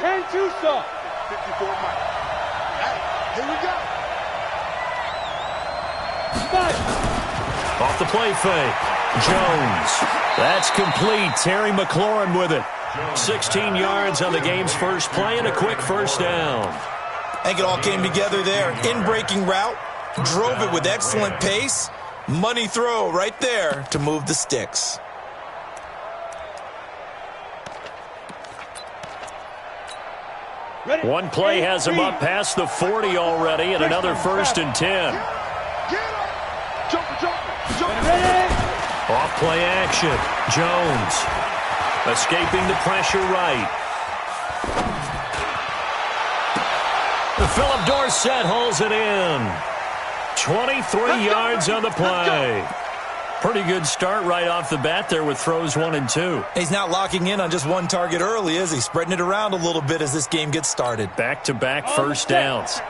And two so. 54 Mike. Hey, here we go. Off the play fake. Jones. That's complete. Terry McLaurin with it. 16 yards on the game's first play and a quick first down. I think it all came together there. In-breaking route. Drove it with excellent pace. Money throw right there to move the sticks. One play has him up past the 40 already, and another 1st and 10. Off play action. Jones escaping the pressure right. Philip Dorsett hauls it in. 23 yards on the play. Pretty good start right off the bat there with throws 1 and 2. He's not locking in on just one target early, is he? Spreading it around a little bit as this game gets started. Back-to-back first downs.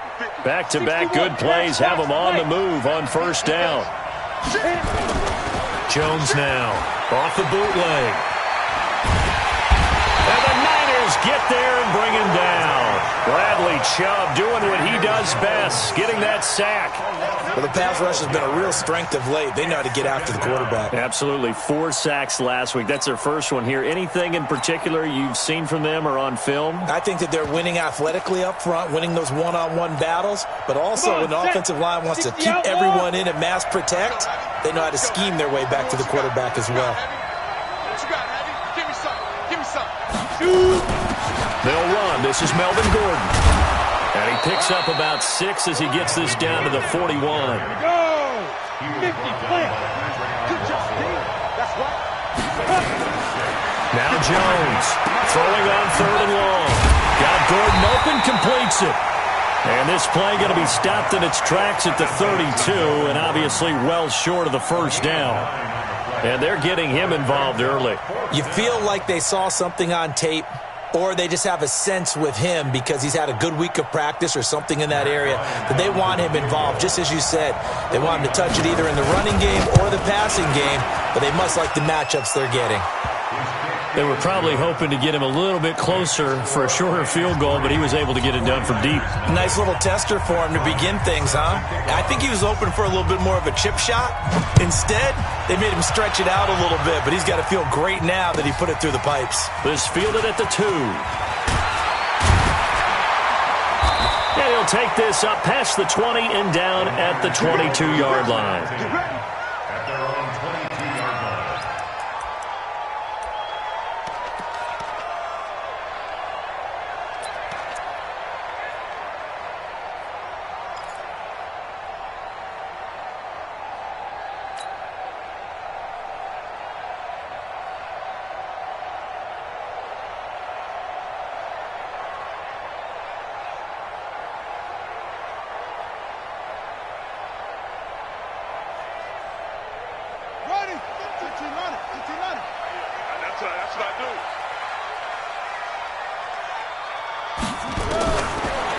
Back-to-back good plays have him on the move on first down. Jones now off the bootleg. And the Niners get there and bring him down. Bradley Chubb doing what he does best, getting that sack. Well, the pass rush has been a real strength of late. They know how to get after the quarterback. Absolutely. 4 sacks last week. That's their first one here. Anything in particular you've seen from them or on film? I think that they're winning athletically up front, winning those one-on-one battles, but also when the offensive line wants to keep everyone in and mass protect, they know how to scheme their way back to the quarterback as well. What you got, Heavy? Give me some. Give me some. They'll run. This is Melvin Gordon. And he picks up about 6 as he gets this down to the 41. Go! 50 play. Good job, Steve. That's right. Now Jones throwing on 3rd and long. Got Gordon open, completes it. And this play going to be stopped in its tracks at the 32, and obviously well short of the first down. And they're getting him involved early. You feel like they saw something on tape, or they just have a sense with him because he's had a good week of practice or something in that area that they want him involved. Just as you said, they want him to touch it either in the running game or the passing game, but they must like the matchups they're getting. They were probably hoping to get him a little bit closer for a shorter field goal, but he was able to get it done from deep. Nice little tester for him to begin things, huh? I think he was open for a little bit more of a chip shot. Instead, they made him stretch it out a little bit, but he's got to feel great now that he put it through the pipes. This fielded at the 2. And he'll take this up past the 20 and down at the 22-yard line.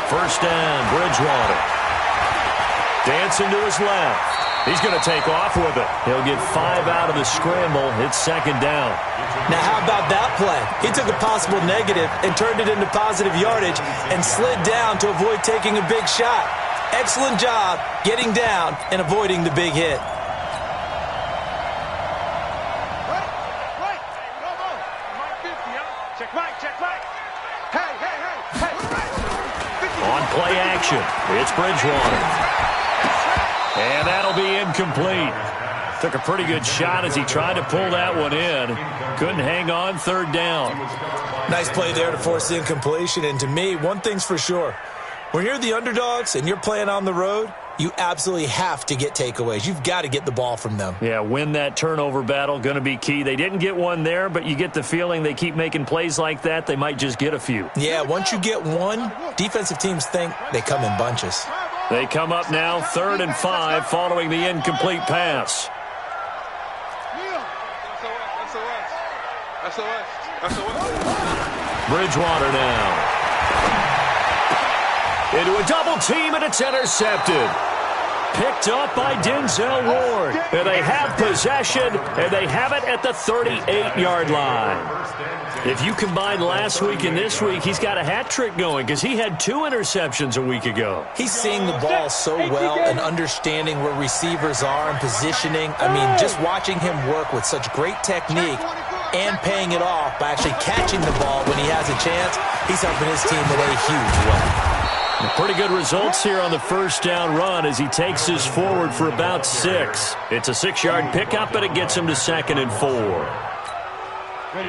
First down, Bridgewater. Dancing to his left. He's going to take off with it. He'll get 5 out of the scramble. It's 2nd down. Now, how about that play? He took a possible negative and turned it into positive yardage and slid down to avoid taking a big shot. Excellent job getting down and avoiding the big hit. On play action, it's Bridgewater. And that'll be incomplete. Took a pretty good shot as he tried to pull that one in. Couldn't hang on, 3rd down. Nice play there to force the incompletion. And to me, one thing's for sure. When you're the underdogs and you're playing on the road, you absolutely have to get takeaways. You've got to get the ball from them. Yeah, win that turnover battle, going to be key. They didn't get one there, but you get the feeling they keep making plays like that, they might just get a few. Yeah, once you get one, defensive teams think they come in bunches. They come up now, 3rd and 5, following the incomplete pass. Bridgewater now. Into a double team, and it's intercepted. Picked up by Denzel Ward. And they have possession, and they have it at the 38-yard line. If you combine last week and this week, he's got a hat trick going because he had 2 interceptions a week ago. He's seeing the ball so well and understanding where receivers are and positioning. I mean, just watching him work with such great technique and paying it off by actually catching the ball when he has a chance, he's helping his team in a huge way. Pretty good results here on the first down run as he takes this forward for about 6. It's a 6-yard pickup, and it gets him to 2nd and 4.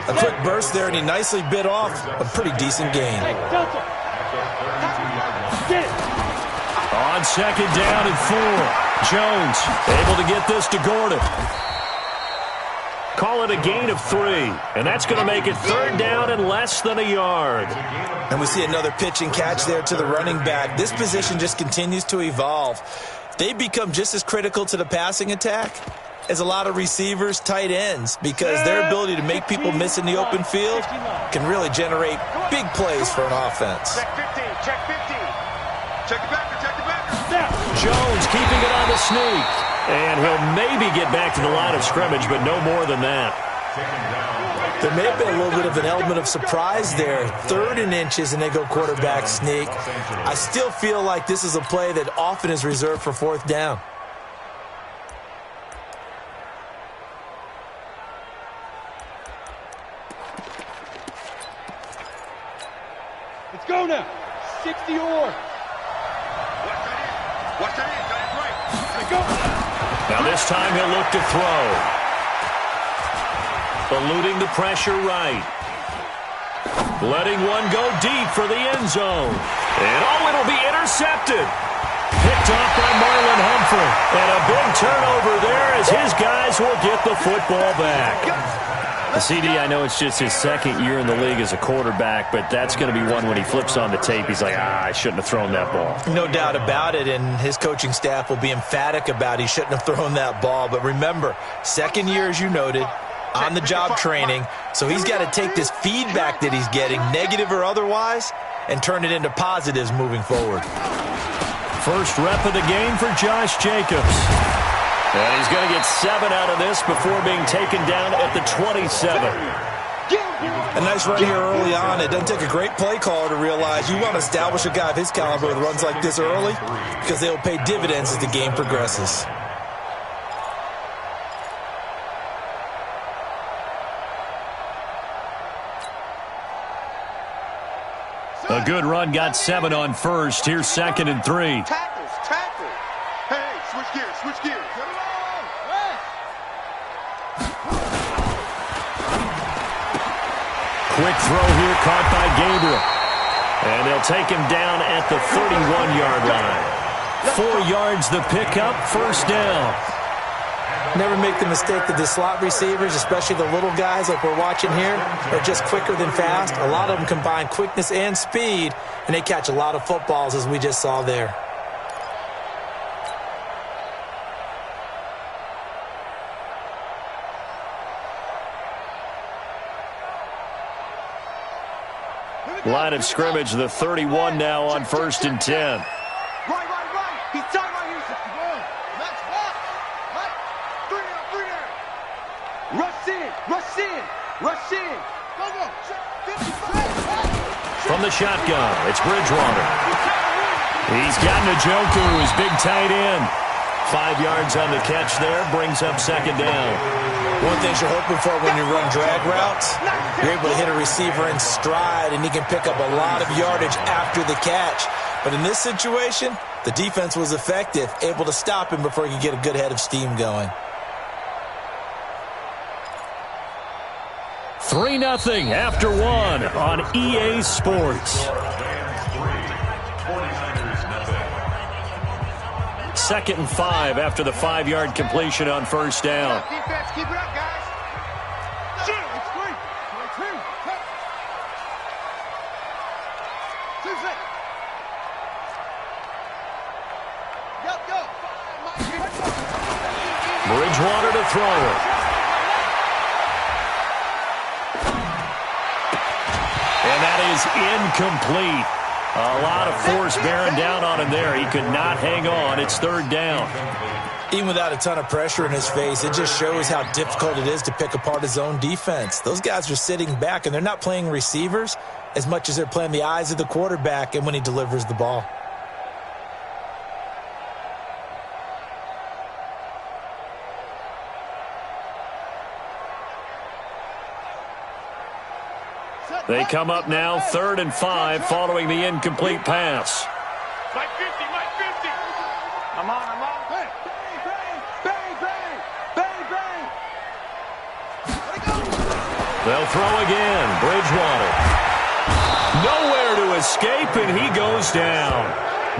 A quick burst there, and he nicely bit off a pretty decent gain. On 2nd down and 4, Jones able to get this to Gordon. Call it a gain of 3, and that's going to make it 3rd down and less than a yard. And we see another pitch and catch there to the running back. This position just continues to evolve. They become just as critical to the passing attack as a lot of receivers, tight ends, because their ability to make people miss in the open field can really generate big plays for an offense. Check 15, check 15. Check the backer, check the backer. Jones keeping it on the sneak. And he'll maybe get back to the line of scrimmage, but no more than that. There may have been a little bit of an element of surprise there. 3rd and inches, and they go quarterback sneak. I still feel like this is a play that often is reserved for 4th down. Let's go now. 60 or. Watch that in, got it right. Let's go. Now this time he'll look to throw. Eluding the pressure right. Letting one go deep for the end zone. And it'll be intercepted. Picked off by Marlon Humphrey. And a big turnover there as his guys will get the football back. The CD, I know it's just his 2nd year in the league as a quarterback, but that's going to be one when he flips on the tape, he's like, I shouldn't have thrown that ball. No doubt about it, and his coaching staff will be emphatic about he shouldn't have thrown that ball. But remember, 2nd year, as you noted, on-the-job training, so he's got to take this feedback that he's getting, negative or otherwise, and turn it into positives moving forward. First rep of the game for Josh Jacobs. And he's going to get 7 out of this before being taken down at the 27. A nice run here early on. It doesn't take a great play caller to realize you want to establish a guy of his caliber with runs like this early because they will pay dividends as the game progresses. A good run got 7 on first. Here's 2nd and 3. Tackles. Hey, switch gears, switch gears. Quick throw here caught by Gabriel. And they'll take him down at the 31-yard line. 4 yards the pickup, 1st down. Never make the mistake that the slot receivers, especially the little guys like we're watching here, are just quicker than fast. A lot of them combine quickness and speed, and they catch a lot of footballs as we just saw there. Line of scrimmage, the 31 now on 1st and 10. Right. He's tight right here. Let's walk. Right. 3 there. Rush in. Go. From the shotgun, it's Bridgewater. He's got Njoku, his big tight end. 5 yards on the catch there, brings up 2nd down. One thing you're hoping for when you run drag routes, you're able to hit a receiver in stride, and he can pick up a lot of yardage after the catch. But in this situation, the defense was effective, able to stop him before he could get a good head of steam going. 3-0 after 1 on EA Sports. 2nd and 5 after the 5-yard completion on 1st down. Defense, keep it up, guys. Bridgewater to throw it. And that is incomplete. A lot of force bearing down on him there. He could not hang on. It's third down. Even without a ton of pressure in his face, it just shows how difficult it is to pick apart his own defense. Those guys are sitting back, and they're not playing receivers as much as they're playing the eyes of the quarterback and when he delivers the ball. They come up now, 3rd and 5, following the incomplete pass. Mike 50, Mike 50. I'm on. Bang, bang, bang, bang, bang. They'll throw again. Bridgewater. Nowhere to escape, and he goes down.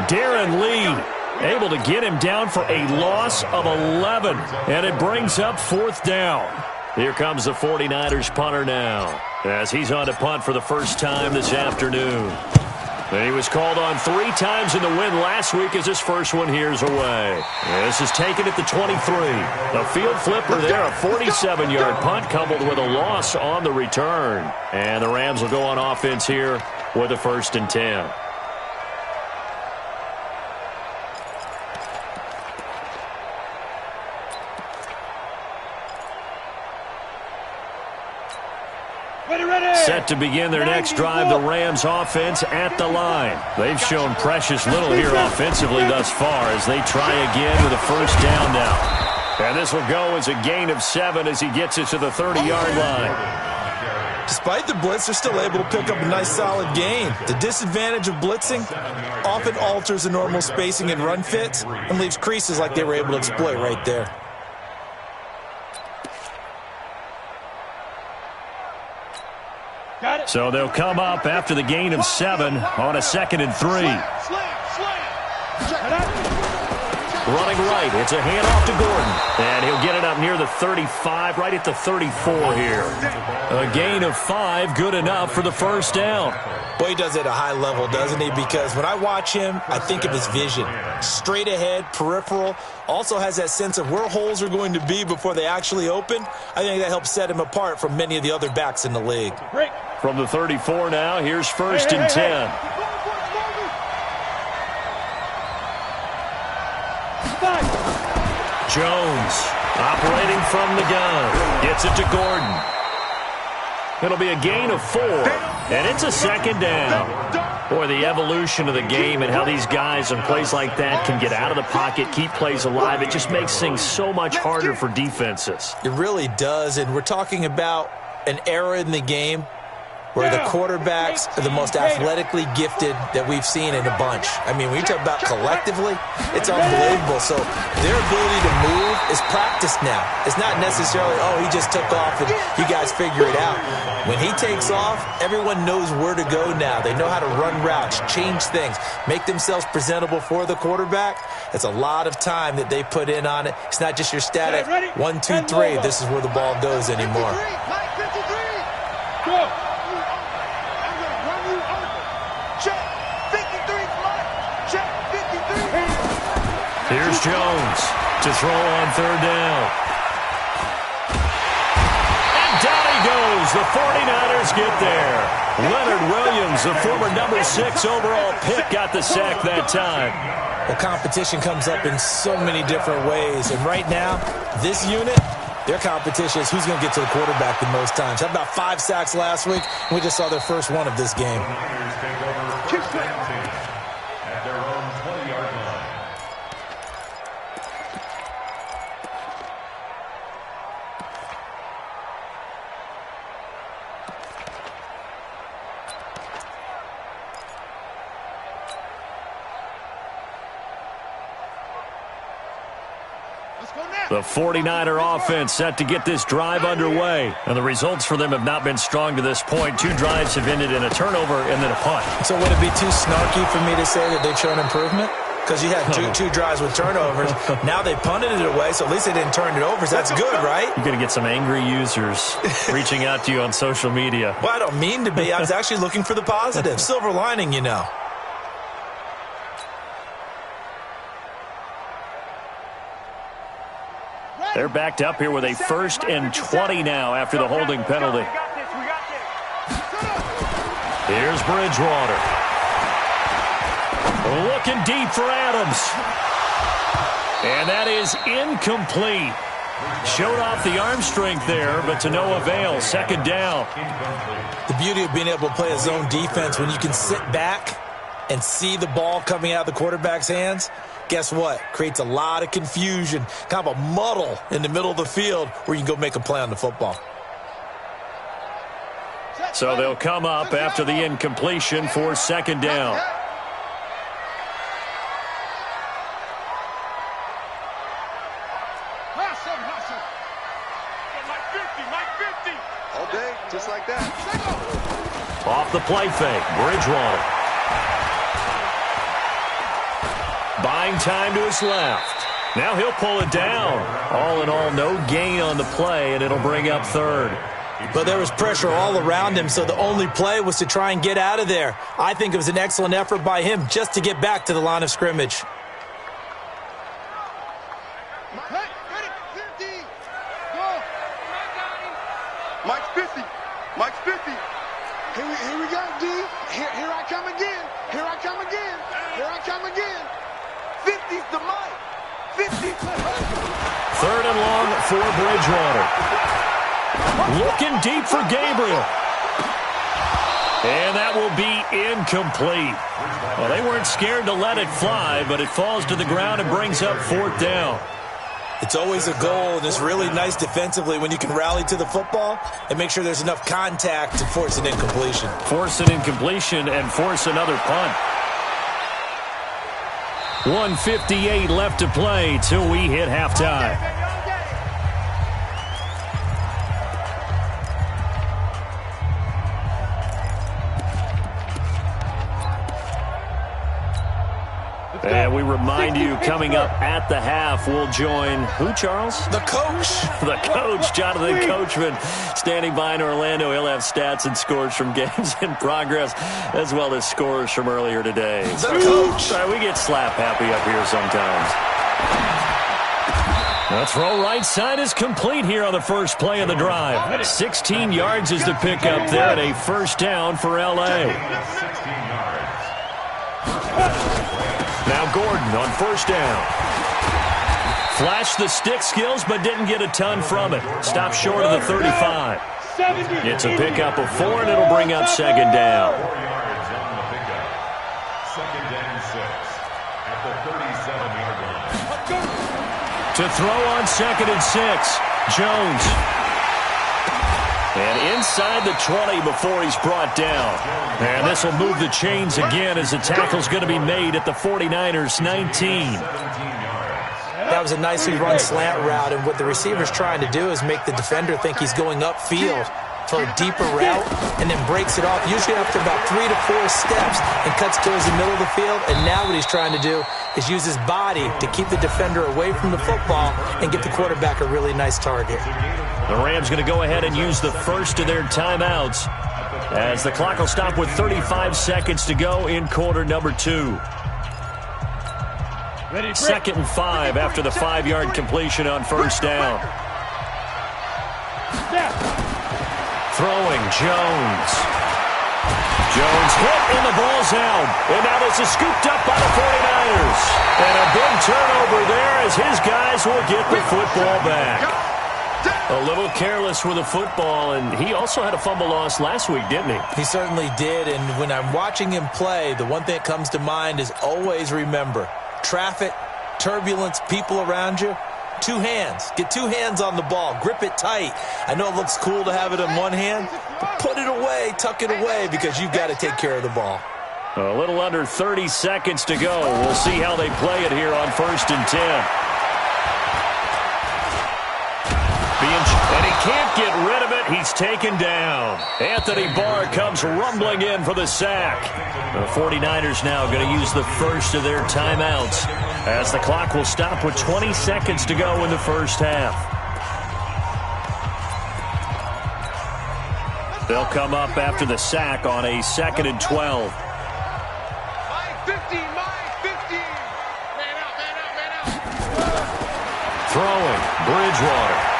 Darren Lee able to get him down for a loss of 11, and it brings up 4th down. Here comes the 49ers punter now, as he's on to punt for the first time this afternoon. And he was called on 3 times in the win last week as his first one here's away. This is taken at the 23. A field flipper there, a 47-yard punt coupled with a loss on the return. And the Rams will go on offense here with a 1st and 10. Set to begin their next drive, the Rams offense at the line. They've shown precious little here offensively thus far as they try again with a 1st down now. And this will go as a gain of 7 as he gets it to the 30-yard line. Despite the blitz, they're still able to pick up a nice solid gain. The disadvantage of blitzing often alters the normal spacing and run fits and leaves creases like they were able to exploit right there. So they'll come up after the gain of 7 on a 2nd and 3. Running right. It's a handoff to Gordon. And he'll get it up near the 35, right at the 34 here. A gain of 5, good enough for the 1st down. Boy, he does it at a high level, doesn't he? Because when I watch him, I think of his vision. Straight ahead, peripheral. Also has that sense of where holes are going to be before they actually open. I think that helps set him apart from many of the other backs in the league. From the 34 now, here's 1st and 10. Jones operating from the gun. Gets it to Gordon. It'll be a gain of 4, and it's a 2nd down. Boy, the evolution of the game and how these guys in plays like that can get out of the pocket, keep plays alive, it just makes things so much harder for defenses. It really does, and we're talking about an era in the game where the quarterbacks are the most athletically gifted that we've seen in a bunch. I mean, when you talk about collectively, it's unbelievable. So their ability to move is practiced now. It's not necessarily, oh, he just took off and you guys figure it out. When he takes off, everyone knows where to go now. They know how to run routes, change things, make themselves presentable for the quarterback. It's a lot of time that they put in on it. It's not just your static 1, 2, 3. This is where the ball goes anymore. Go. Here's Jones to throw on 3rd down. And down he goes. The 49ers get there. Leonard Williams, the former number 6 overall pick, got the sack that time. Well, competition comes up in so many different ways. And right now, this unit, their competition is who's going to get to the quarterback the most times. How about 5 sacks last week? We just saw their first one of this game. The 49er offense set to get this drive underway. And the results for them have not been strong to this point. 2 drives have ended in a turnover and then a punt. So would it be too snarky for me to say that they've shown improvement? Because you had two drives with turnovers. Now they punted it away, so at least they didn't turn it over. So that's good, right? You're going to get some angry users reaching out to you on social media. Well, I don't mean to be. I was actually looking for the positive. Silver lining, you know. They're backed up here with a 1st and 20 now after the holding penalty. Here's Bridgewater. Looking deep for Adams. And that is incomplete. Showed off the arm strength there, but to no avail. Second down. The beauty of being able to play a zone defense, when you can sit back and see the ball coming out of the quarterback's hands, guess what? Creates a lot of confusion, kind of a muddle in the middle of the field where you can go make a play on the football. So they'll come up after the incompletion for second down. All day, just like that. Off the play fake, Bridgewater. Buying time to his left. Now he'll pull it down. All in all, no gain on the play, and it'll bring up third. But there was pressure all around him, so the only play was to try and get out of there. I think it was an excellent effort by him just to get back to the line of scrimmage. Mike's 50. Mike's 50. Here we go, D. Here I come again. Here I come again. Here I come again. 50's the Mike. 50's the Third and long for Bridgewater. Looking deep for Gabriel. And that will be incomplete. Well, they weren't scared to let it fly, but it falls to the ground and brings up fourth down. It's always a goal, and it's really nice defensively when you can rally to the football and make sure there's enough contact to force an incompletion. Force an incompletion and force another punt. 1:58 left to play till we hit halftime. And we remind you, coming up at the half, we'll join who, Charles? The coach. The coach, Jonathan Coachman, standing by in Orlando. He'll have stats and scores from games in progress, as well as scores from earlier today. The coach. Sorry, we get slap happy up here sometimes. The throw right side is complete here on the first play of the drive. 16 yards is the pickup there, and a first down for L.A. Now Gordon on first down. Flashed the stick skills, but didn't get a ton from it. Stopped short of the 35. It's a pickup of 4, and it'll bring up second down. 4 yards on the pickup. Second and 6 at the 37-yard line. To throw on second and 6, Jones. And inside the 20 before he's brought down. And this will move the chains again as the tackle's going to be made at the 49ers 19. That was a nicely run slant route, and what the receiver's trying to do is make the defender think he's going upfield for a deeper route and then breaks it off, usually after about 3 to 4 steps, and cuts towards the middle of the field. And now what he's trying to do is use his body to keep the defender away from the football and get the quarterback a really nice target. The Rams going to go ahead and use the first of their timeouts as the clock will stop with 35 seconds to go in quarter number 2. Second and 5 after the 5-yard completion on first down. Throwing Jones. Jones hit and the ball's out. And now this is scooped up by the 49ers. And a big turnover there as his guys will get the football back. A little careless with the football, and he also had a fumble loss last week, didn't he? He certainly did, and when I'm watching him play, the one thing that comes to mind is always remember, traffic, turbulence, people around you, 2 hands. Get 2 hands on the ball. Grip it tight. I know it looks cool to have it in one hand, but put it away, tuck it away, because you've got to take care of the ball. A little under 30 seconds to go. We'll see how they play it here on first and 10. And he can't get rid of it. He's taken down. Anthony Barr comes rumbling in for the sack. The 49ers now going to use the first of their timeouts as the clock will stop with 20 seconds to go in the first half. They'll come up after the sack on a 2nd and 12. Mike 50, Mike 50. Man out, man out, man out. Throwing, Bridgewater.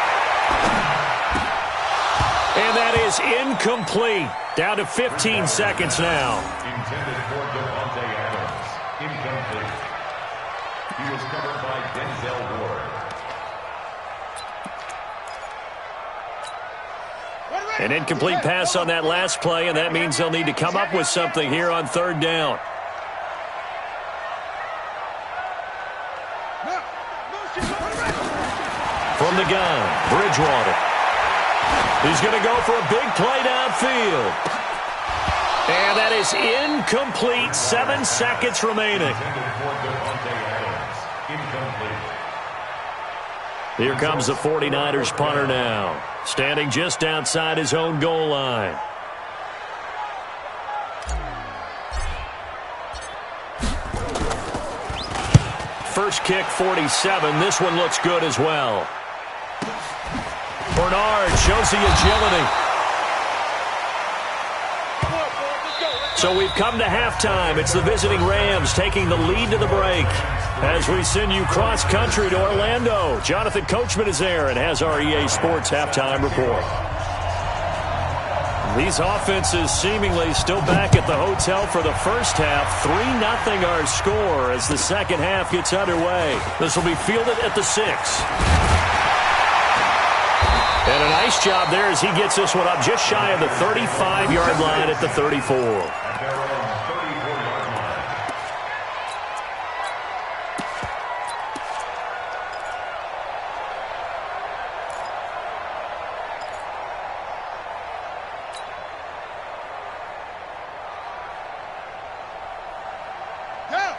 And that is incomplete. Down to 15 seconds now. Intended for Devontae Adams. An incomplete pass on that last play, and that means they'll need to come up with something here on third down. From the gun, Bridgewater. He's going to go for a big play downfield. And that is incomplete. 7 seconds remaining. Here comes the 49ers punter now, standing just outside his own goal line. First kick, 47. This one looks good as well. Bernard shows the agility. So we've come to halftime. It's the visiting Rams taking the lead to the break. As we send you cross-country to Orlando, Jonathan Coachman is there and has our EA Sports halftime report. These offenses seemingly still back at the hotel for the first half. 3-0 our score as the second half gets underway. This will be fielded at the 6. And a nice job there as he gets this one up just shy of the 35-yard line at the 34.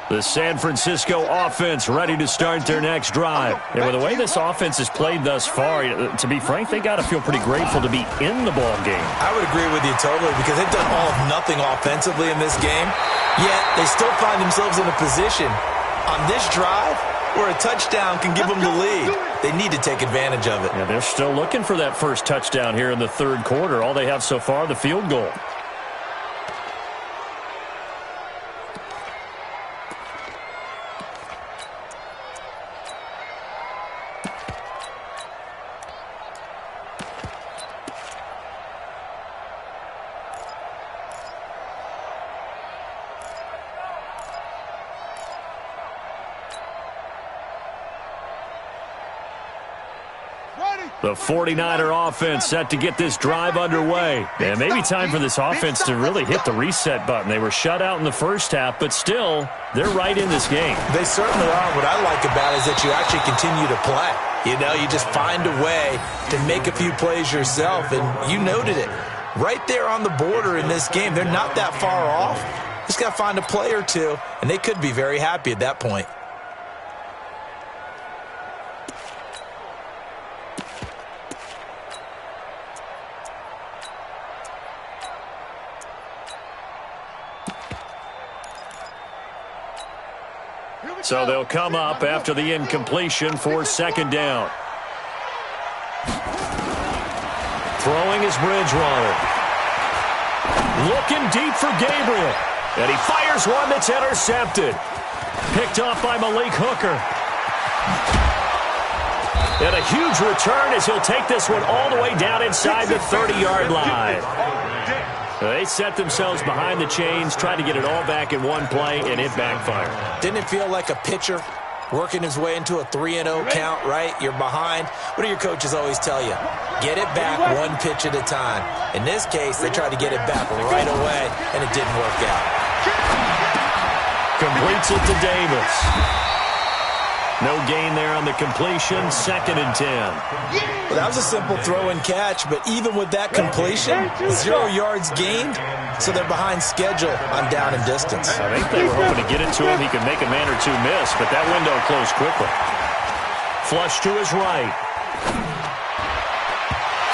The San Francisco offense ready to start their next drive. And with the way this offense has played thus far, to be frank, they got to feel pretty grateful to be in the ball game. I would agree with you totally because they've done all of nothing offensively in this game, yet they still find themselves in a position on this drive where a touchdown can give them the lead. They need to take advantage of it. Yeah, they're still looking for that first touchdown here in the third quarter. All they have so far, the field goal. The 49er offense set to get this drive underway. And maybe time for this offense to really hit the reset button. They were shut out in the first half, but still, they're right in this game. They certainly are. What I like about it is that you actually continue to play. You know, you just find a way to make a few plays yourself, and you noted it. Right there on the border in this game, they're not that far off. Just got to find a play or two, and they could be very happy at that point. So they'll come up after the incompletion for second down. Throwing is Bridgewater. Looking deep for Gabriel. And he fires one that's intercepted. Picked off by Malik Hooker. And a huge return as he'll take this one all the way down inside the 30-yard line. They set themselves behind the chains, trying to get it all back in one play, and it backfired. Didn't it feel like a pitcher working his way into a 3-0 count, right? You're behind. What do your coaches always tell you? Get it back one pitch at a time. In this case, they tried to get it back right away, and it didn't work out. Completes it to Davis. No gain there on the completion, 2nd and 10. Well, that was a simple throw and catch, but even with that completion, 0 yards gained, so they're behind schedule on down and distance. I think they were hoping to get it to him. He could make a man or two miss, but that window closed quickly. Flush to his right.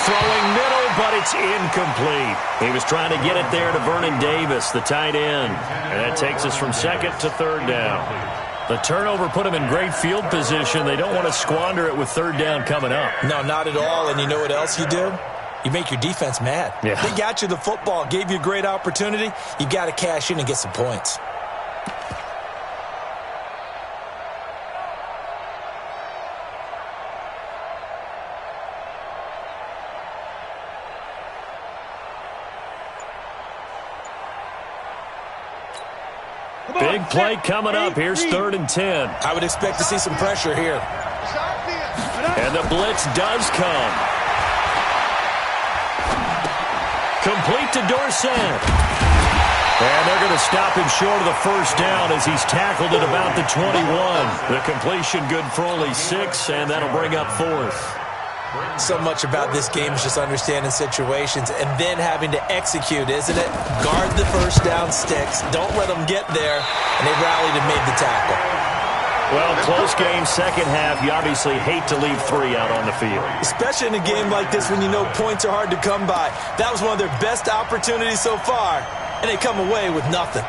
Throwing middle, but it's incomplete. He was trying to get it there to Vernon Davis, the tight end. And that takes us from 2nd to 3rd down. The turnover put them in great field position. They don't want to squander it with 3rd down coming up. No, not at all. And you know what else you do? You make your defense mad. Yeah. They got you the football, gave you a great opportunity. You got to cash in and get some points. Big play coming up. Here's 3rd and 10. I would expect to see some pressure here. And the blitz does come. Complete to Dorsett. And they're going to stop him short of the first down as he's tackled at about the 21. The completion good for only 6, and that'll bring up 4th. So much about this game is just understanding situations and then having to execute, isn't it? Guard the first down sticks. Don't let them get there. And they rallied and made the tackle. Well, close game, second half. You obviously hate to leave 3 out on the field. Especially in a game like this when you know points are hard to come by. That was one of their best opportunities so far, and they come away with nothing.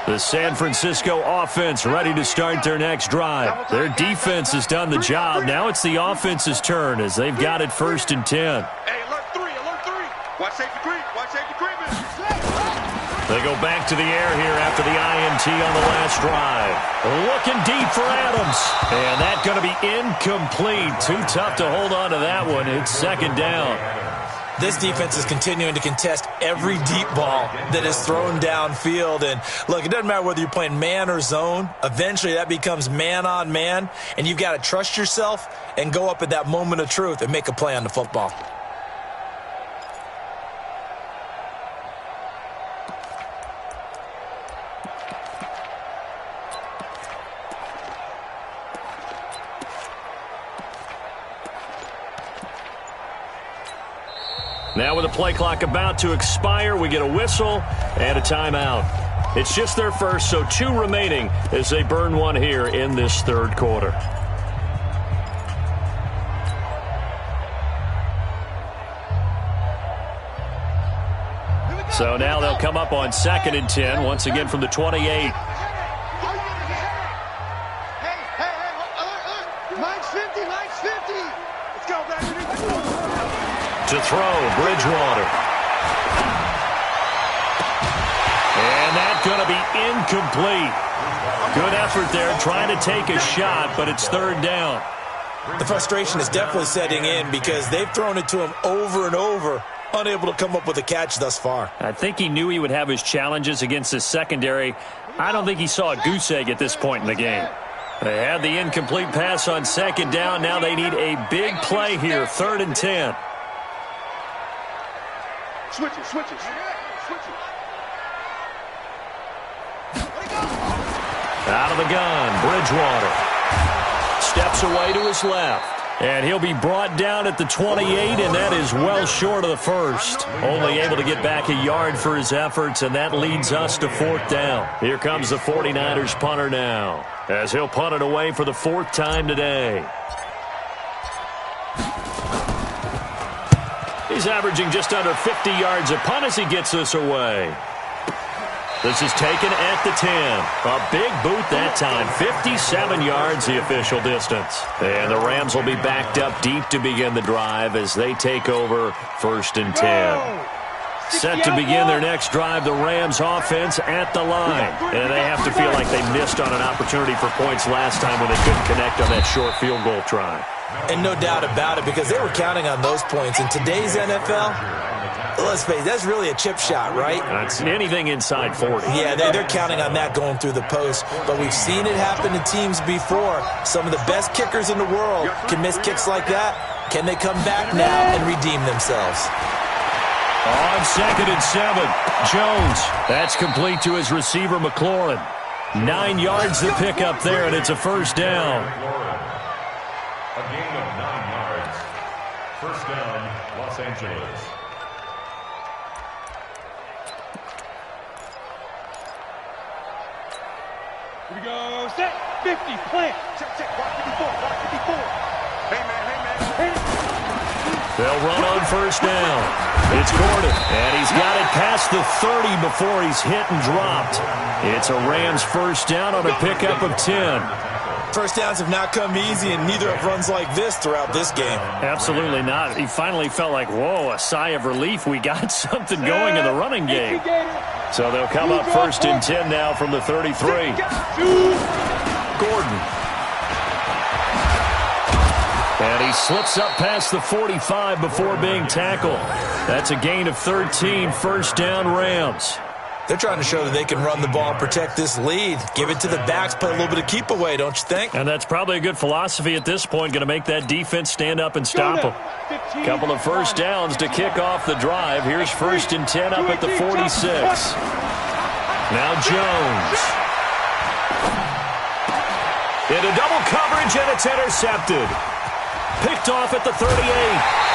The San Francisco offense ready to start their next drive. Their defense has done the job. Now it's the offense's turn as they've got it 1st and 10. Hey, alert 3, alert 3. Watch safety creep, watch safety creeping. They go back to the air here after the INT on the last drive. Looking deep for Adams. And that's going to be incomplete. Too tough to hold on to that one. It's 2nd down. This defense is continuing to contest every deep ball that is thrown downfield. And, look, it doesn't matter whether you're playing man or zone. Eventually, that becomes man-on-man, and you've got to trust yourself and go up at that moment of truth and make a play on the football. Now with the play clock about to expire, we get a whistle and a timeout. It's just their first, so 2 remaining as they burn one here in this 3rd quarter. So now they'll come up on 2nd and 10, once again from the 28. Hey, mine's 50, mine's 50. Let's go, baby. To throw, Bridgewater. And that's going to be incomplete. Good effort there, trying to take a shot, but it's 3rd down. The frustration is definitely setting in because they've thrown it to him over and over, unable to come up with a catch thus far. I think he knew he would have his challenges against his secondary. I don't think he saw a goose egg at this point in the game. They had the incomplete pass on 2nd down. Now they need a big play here, 3rd and 10. Switches. Out of the gun, Bridgewater. Steps away to his left. And he'll be brought down at the 28, and that is well short of the first. Only able to get back a yard for his efforts, and that leads us to 4th down. Here comes the 49ers punter now, as he'll punt it away for the 4th time today. He's averaging just under 50 yards a punt as he gets this away. This is taken at the 10. A big boot that time. 57 yards the official distance. And the Rams will be backed up deep to begin the drive as they take over 1st and 10. Set to begin their next drive, the Rams offense at the line. And they have to feel like they missed on an opportunity for points last time when they couldn't connect on that short field goal try. And no doubt about it, because they were counting on those points. In today's NFL, let's face it, that's really a chip shot, right? That's anything inside 40. Yeah, they're counting on that going through the post. But we've seen it happen to teams before. Some of the best kickers in the world can miss kicks like that. Can they come back now and redeem themselves? On 2nd and 7, Jones. That's complete to his receiver, McLaurin. 9 yards to pick up there, and it's a 1st down. A gain of 9 yards. 1st down, Los Angeles. Here we go. Set. 50. Plant. Check. Watch 54. Watch 54. Hey, man. They'll run on 1st down. It's Gordon, and he's got it past the 30 before he's hit and dropped. It's a Rams 1st down on a pickup of 10. First downs have not come easy, and neither have runs like this throughout this game. Absolutely not. He finally felt like, whoa, a sigh of relief. We got something going in the running game. So they'll come up 1st and 10 now from the 33. Gordon. And he slips up past the 45 before being tackled. That's a gain of 13, 1st down Rams. They're trying to show that they can run the ball and protect this lead. Give it to the backs, play a little bit of keep away, don't you think? And that's probably a good philosophy at this point, going to make that defense stand up and stop them. Couple of first downs to kick off the drive. Here's 1st and 10 up at the 46. Now Jones. Into double coverage, and it's intercepted. Picked off at the 38.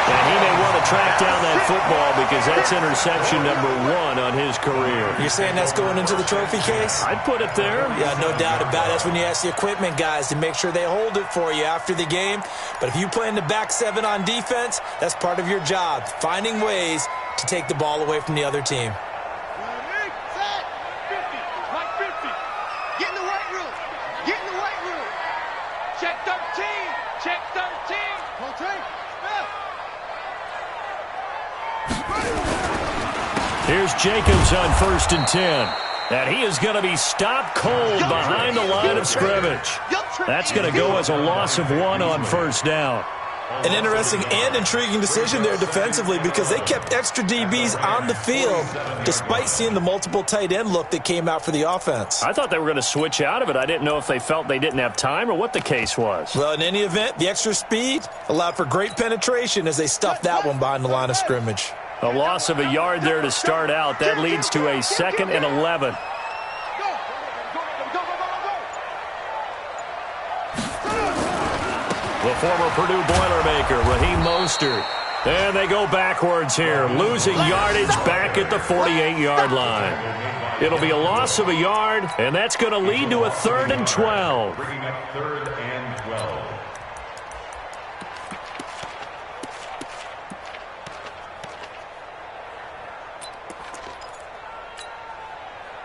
And he may want to track down that football because that's interception number 1 on his career. You're saying that's going into the trophy case? I'd put it there. Yeah, no doubt about it. That's when you ask the equipment guys to make sure they hold it for you after the game. But if you play in the back 7 on defense, that's part of your job, finding ways to take the ball away from the other team. Get in the right room. Get in the right room. Check 13. Check 13. Hold tight. Here's Jacobs on 1st and 10. And he is going to be stopped cold behind the line of scrimmage. That's going to go as a loss of 1 on 1st down. An interesting and intriguing decision there defensively because they kept extra DBs on the field despite seeing the multiple tight end look that came out for the offense. I thought they were going to switch out of it. I didn't know if they felt they didn't have time or what the case was. Well, in any event, the extra speed allowed for great penetration as they stuffed that one behind the line of scrimmage. A loss of a yard there to start out. That leads to a 2nd and 11. The former Purdue Boilermaker, Raheem Mostert. And they go backwards here, losing yardage back at the 48-yard line. It'll be a loss of a yard, and that's going to lead to a 3rd and 12. Bringing up 3rd and 12.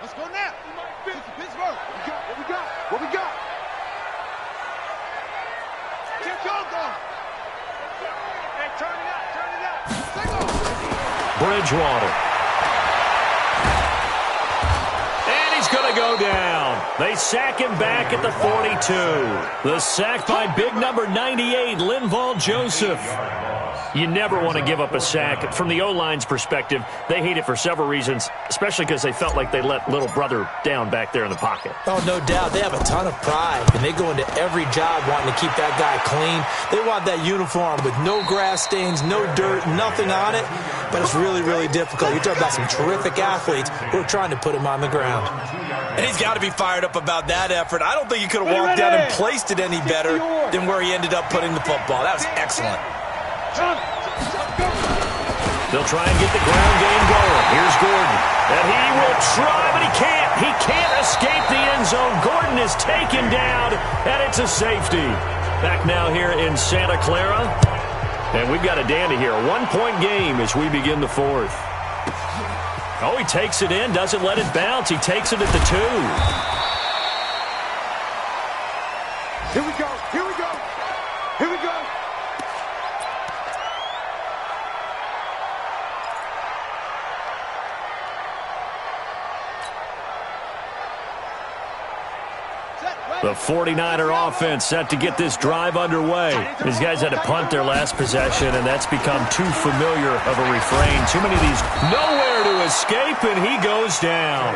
Let's go now. Pittsburgh. What we got? What we got? Hey, turn it out. Turn it out. Bridgewater. And he's going to go down. They sack him back at the 42. The sack by big number 98, Linval Joseph. You never want to give up a sack. From the O-line's perspective, they hate it for several reasons, especially because they felt like they let little brother down back there in the pocket. Oh, no doubt. They have a ton of pride, and they go into every job wanting to keep that guy clean. They want that uniform with no grass stains, no dirt, nothing on it, but it's really, really difficult. You're talking about some terrific athletes who are trying to put him on the ground. And he's got to be fired up about that effort. I don't think he could have walked down and placed it any better than where he ended up putting the football. That was excellent. They'll try and get the ground game going. Here's Gordon. And he will try, but he can't. He can't escape the end zone. Gordon is taken down, and it's a safety. Back now here in Santa Clara. And we've got a dandy here. A 1-point game as we begin the 4th. Oh, he takes it in, doesn't let it bounce. He takes it at the 2. Here we go. Here we go. Here we go. The 49er offense set to get this drive underway. These guys had to punt their last possession, and that's become too familiar of a refrain. Too many of these, nowhere to escape, and he goes down.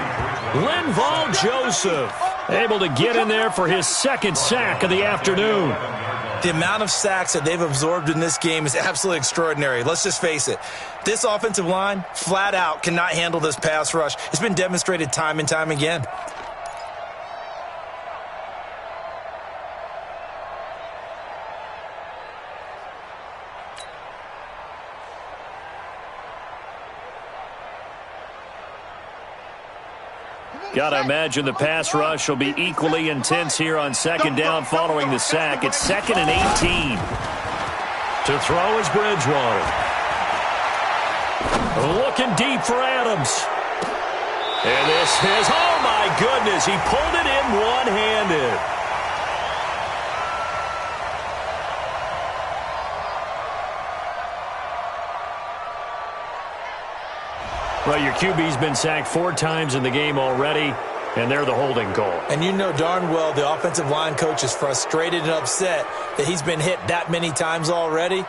Linval Joseph able to get in there for his 2nd sack of the afternoon. The amount of sacks that they've absorbed in this game is absolutely extraordinary. Let's just face it. This offensive line, flat out, cannot handle this pass rush. It's been demonstrated time and time again. Got to imagine the pass rush will be equally intense here on 2nd down following the sack. It's 2nd and 18. To throw is Bridgewater. Looking deep for Adams. And this is, oh my goodness, he pulled it in one-handed. Well, your QB's been sacked 4 times in the game already, and they're the holding goal. And you know darn well the offensive line coach is frustrated and upset that he's been hit that many times already.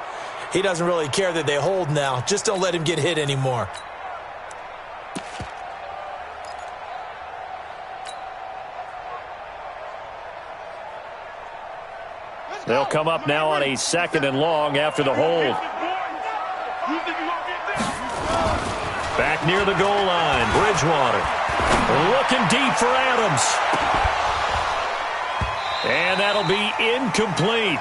He doesn't really care that they hold now. Just don't let him get hit anymore. They'll come up now on a 2nd and long after the hold. Back near the goal line, Bridgewater. Looking deep for Adams. And that'll be incomplete.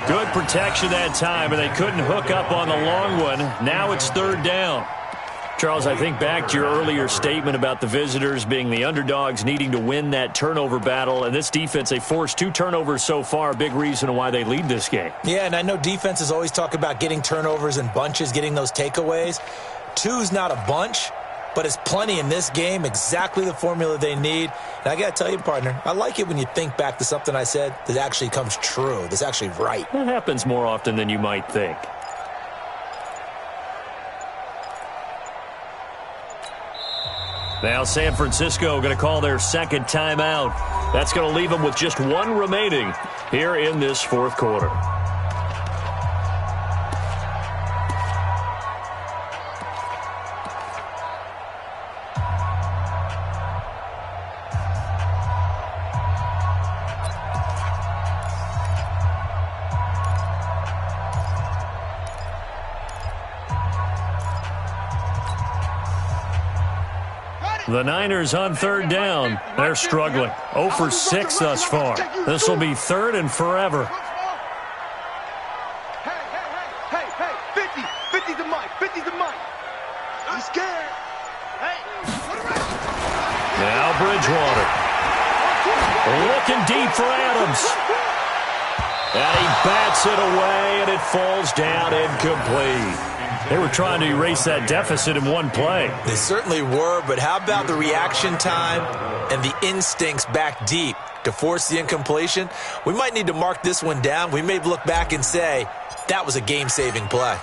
Good protection that time, and they couldn't hook up on the long one. Now it's 3rd down. Charles, I think back to your earlier statement about the visitors being the underdogs, needing to win that turnover battle. And this defense, they forced 2 turnovers so far, a big reason why they lead this game. Yeah, and I know defenses always talk about getting turnovers in bunches, getting those takeaways. 2's not a bunch, but it's plenty in this game, exactly the formula they need. And I got to tell you, partner, I like it when you think back to something I said that actually comes true, that's actually right. It happens more often than you might think. Now San Francisco going to call their 2nd timeout. That's going to leave them with just 1 remaining here in this 4th quarter. The Niners on 3rd down. They're struggling. 0 for 6 thus far. This will be 3rd and forever. Hey, 50 to Mike, 50 to Mike. He's scared. Hey. Now Bridgewater. Looking deep for Adams. And he bats it away, and it falls down incomplete. They were trying to erase that deficit in 1 play. They certainly were, but how about the reaction time and the instincts back deep to force the incompletion? We might need to mark this one down. We may look back and say, that was a game-saving play.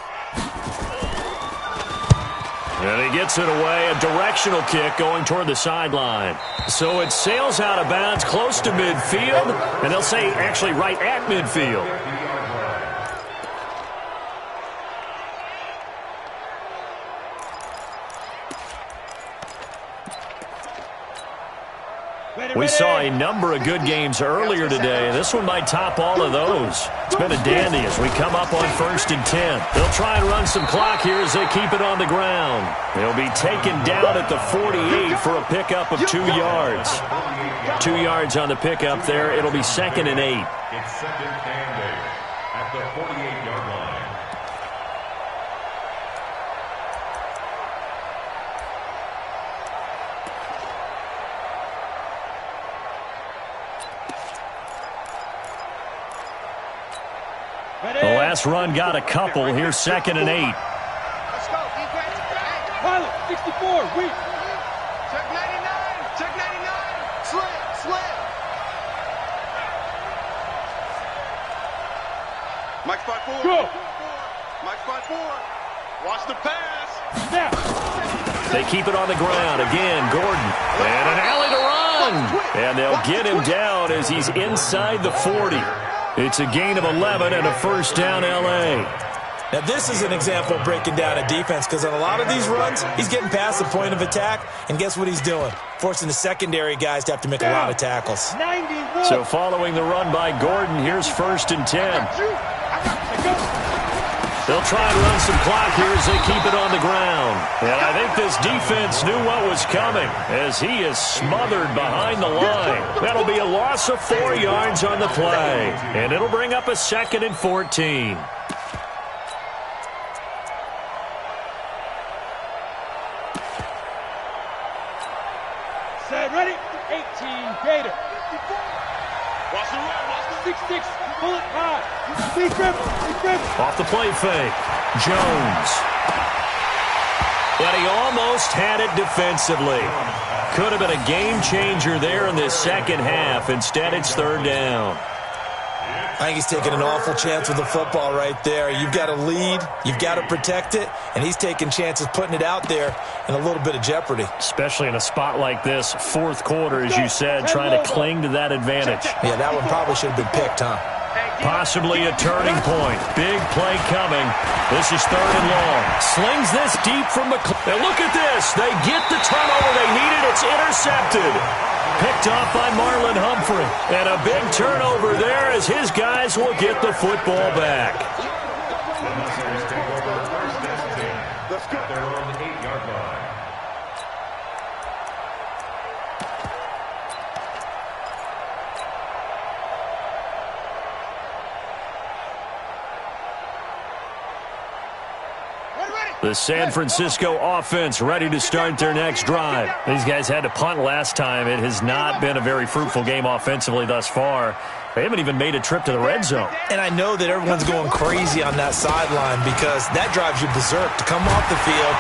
And he gets it away, a directional kick going toward the sideline. So it sails out of bounds close to midfield, and they'll say actually right at midfield. We saw a number of good games earlier today, and this one might top all of those. It's been a dandy as we come up on 1st and 10. They'll try and run some clock here as they keep it on the ground. They'll be taken down at the 48 for a pickup of 2 yards. 2 yards on the pickup there. It'll be 2nd and 8. It's 2nd and 8 at the 48-yard line. The last run got a couple. Here's 2nd and 8. Let's go, defense. Pilot, 64, weak. Check 99, check 99. Slam. Mike spot 4. Go. Mike spot 4. Watch the pass. Snap. They keep it on the ground. Again, Gordon. And an alley to run. And they'll get him down as he's inside the 40. It's a gain of 11 and a 1st down, L.A. Now, this is an example of breaking down a defense because on a lot of these runs, he's getting past the point of attack, and guess what he's doing? Forcing the secondary guys to have to make a lot of tackles. 91. So following the run by Gordon, here's 1st and 10. They'll try and run some clock here as they keep it on the ground. And I think this defense knew what was coming as he is smothered behind the line. That'll be a loss of 4 yards on the play. And it'll bring up a 2nd and 14. Set, ready? 18, Gator. Watch the run. 6-6, pull it high. Big grip. Off the play fake. Jones. But he almost had it defensively. Could have been a game changer there in this 2nd half. Instead, it's 3rd down. I think he's taking an awful chance with the football right there. You've got to lead, you've got to protect it, and he's taking chances putting it out there in a little bit of jeopardy. Especially in a spot like this, 4th quarter, as you said, trying to cling to that advantage. Yeah, that one probably should have been picked, huh? Hey, Possibly a turning point. Big play coming. This is 3rd and long. Slings this deep from the... And look at this. They get the turnover they needed. It's intercepted. Picked off by Marlon Humphrey. And a big turnover there as his guys will get the football back. Let's go. They're on the 8-yard line. The San Francisco offense ready to start their next drive. These guys had to punt last time. It has not been a very fruitful game offensively thus far. They haven't even made a trip to the red zone. And I know that everyone's going crazy on that sideline because that drives you berserk to come off the field,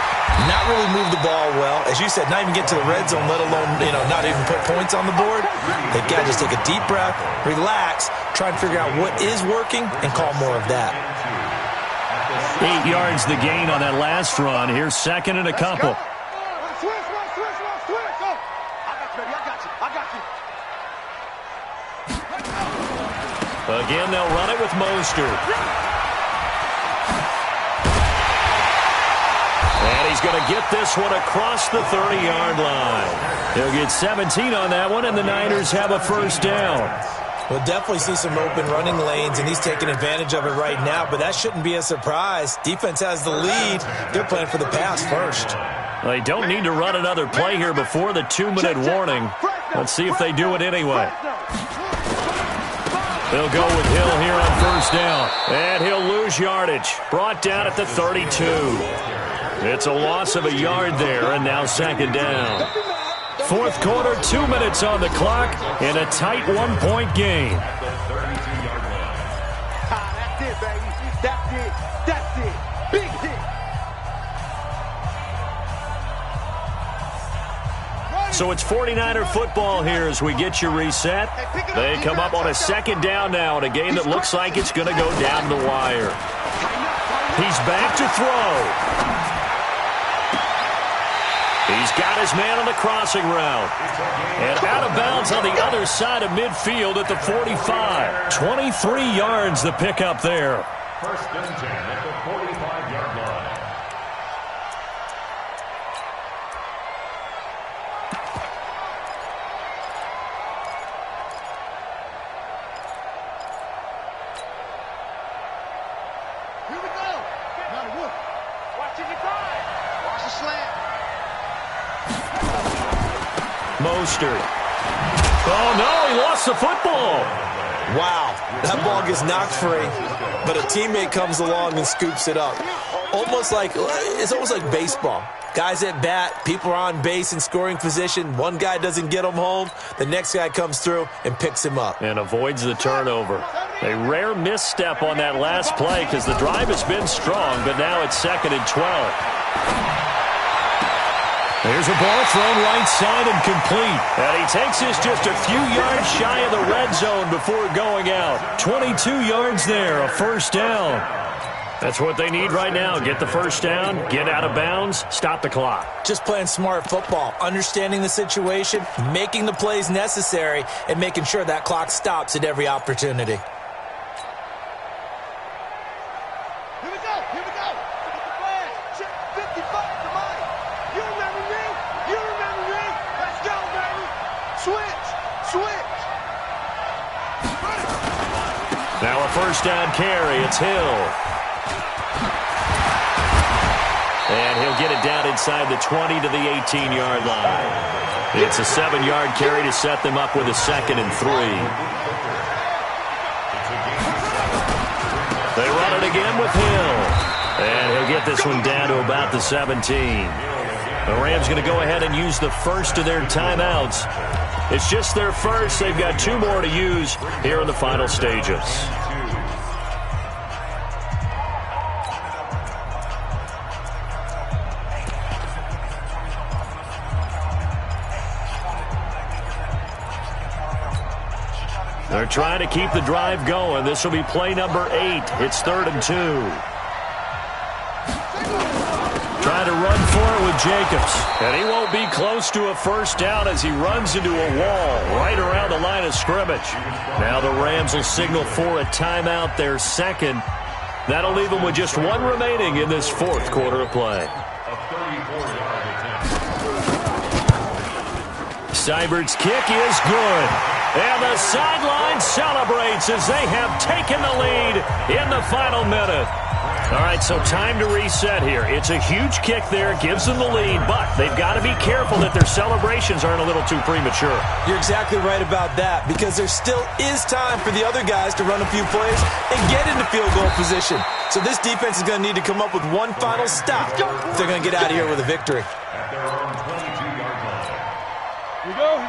not really move the ball well. As you said, not even get to the red zone, let alone, not even put points on the board. They got to just take a deep breath, relax, try and figure out what is working, and call more of that. 8 yards the gain on that last run. Here's 2nd and a couple. Again, they'll run it with Mostert. And he's going to get this one across the 30-yard line. He'll get 17 on that one, and the Niners have a first down. We'll definitely see some open running lanes, and he's taking advantage of it right now, but that shouldn't be a surprise. Defense has the lead. They're playing for the pass first. They don't need to run another play here before the 2-minute warning. Let's see if they do it anyway. They'll go with Hill here on first down, and he'll lose yardage. Brought down at the 32. It's a loss of a yard there, and now 2nd down. 4th quarter, 2 minutes on the clock in a tight 1-point game. That's it, baby. That's it. That's it. Big hit. So it's 49er football here as we get you reset. They come up on a 2nd down now in a game that looks like it's going to go down the wire. He's back to throw. He's got his man on the crossing route. And out of bounds on the other side of midfield at the 45. 23 yards the pickup there. 1st and 10 at the 45-yard line. Here we go. Not a whoop. Watching the drive. Watch the slant. Mostert. Oh, no, he lost the football. Wow, that ball gets knocked free, but a teammate comes along and scoops it up. It's almost like baseball. Guys at bat, people are on base in scoring position. One guy doesn't get him home. The next guy comes through and picks him up. And avoids the turnover. A rare misstep on that last play because the drive has been strong, but now it's 2nd and 12. There's a ball thrown right side and complete. And he takes this just a few yards shy of the red zone before going out. 22 yards there, a first down. That's what they need right now. Get the first down, get out of bounds, stop the clock. Just playing smart football, understanding the situation, making the plays necessary, and making sure that clock stops at every opportunity. Here we go. Here we go. Look at the flash. Check 55 to Mike. You remember me? You remember me? Let's go, baby. Switch. Switch. Now a first down carry. It's Hill. And he'll get it down inside the 20 to the 18-yard line. It's a 7-yard carry to set them up with a 2nd and 3. They run it again with Hill. And he'll get this one down to about the 17. The Rams going to go ahead and use the first of their timeouts. It's just their first. They've got 2 more to use here in the final stages. They're trying to keep the drive going. This will be play number 8. It's 3rd and 2. Trying to run for it with Jacobs. And he won't be close to a first down as he runs into a wall right around the line of scrimmage. Now the Rams will signal for a timeout, their second. That'll leave them with just one remaining in this fourth quarter of play. Seibert's kick is good. And the sideline celebrates as they have taken the lead in the final minute. All right, so time to reset here. It's a huge kick there, gives them the lead, but they've got to be careful that their celebrations aren't a little too premature. You're exactly right about that, because there still is time for the other guys to run a few plays and get into field goal position. So this defense is going to need to come up with one final stop if they're going to get out of here with a victory.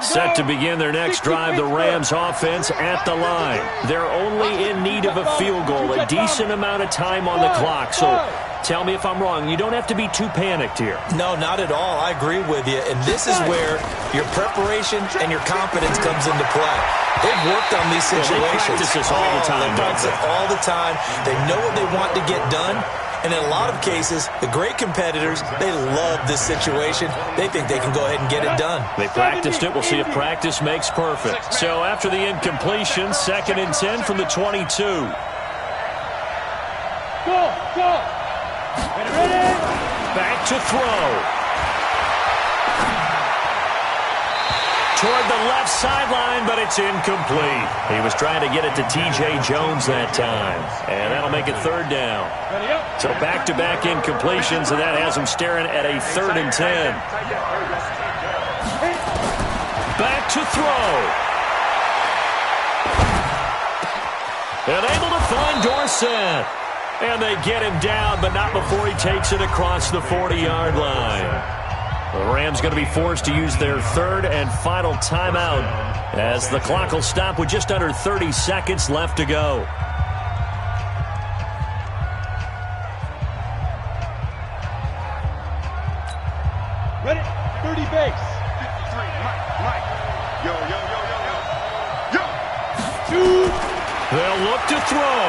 Set to begin their next drive, the Rams offense at the line. They're only in need of a field goal, a decent amount of time on the clock. So tell me if I'm wrong. You don't have to be too panicked here. No, not at all. I agree with you. And this is where your preparation and your confidence comes into play. They've worked on these situations. They practice this all the time. They practice it all the time. They know what they want to get done. And in a lot of cases, the great competitors, they love this situation. They think they can go ahead and get it done. They practiced it. We'll see if practice makes perfect. So after the incompletion, 2nd and 10 from the 22. Go! Ready? Back to throw. Toward the left sideline, but it's incomplete. He was trying to get it to T.J. Jones that time, and that'll make it 3rd down. So back-to-back incompletions, and that has him staring at a 3rd and 10. Back to throw. And able to find Dorsett. And they get him down, but not before he takes it across the 40-yard line. The Rams going to be forced to use their 3rd and final timeout as the clock will stop with just under 30 seconds left to go. Ready? 30 base. 53, Mike. Yo. They'll look to throw.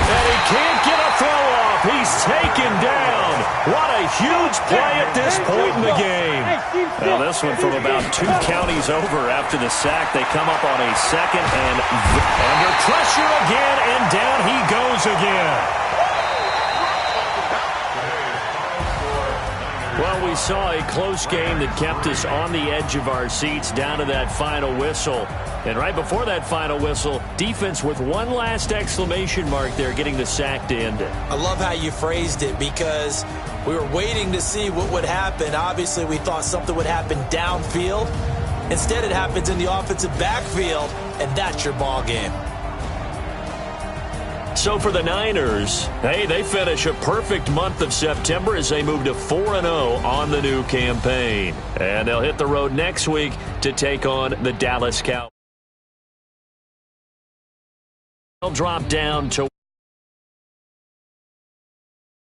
And he can't get a throw off. He's taken down. What a huge play at this point in the game. Now this one from about 2 counties over after the sack. They come up on a 2nd and under pressure again, and down he goes again. Well, we saw a close game that kept us on the edge of our seats down to that final whistle. And right before that final whistle, defense with one last exclamation mark there, getting the sack to end it. I love how you phrased it, because we were waiting to see what would happen. Obviously, we thought something would happen downfield. Instead, it happens in the offensive backfield, and that's your ball game. So for the Niners, hey, they finish a perfect month of September as they move to 4-0 on the new campaign. And they'll hit the road next week to take on the Dallas Cowboys. They'll drop down to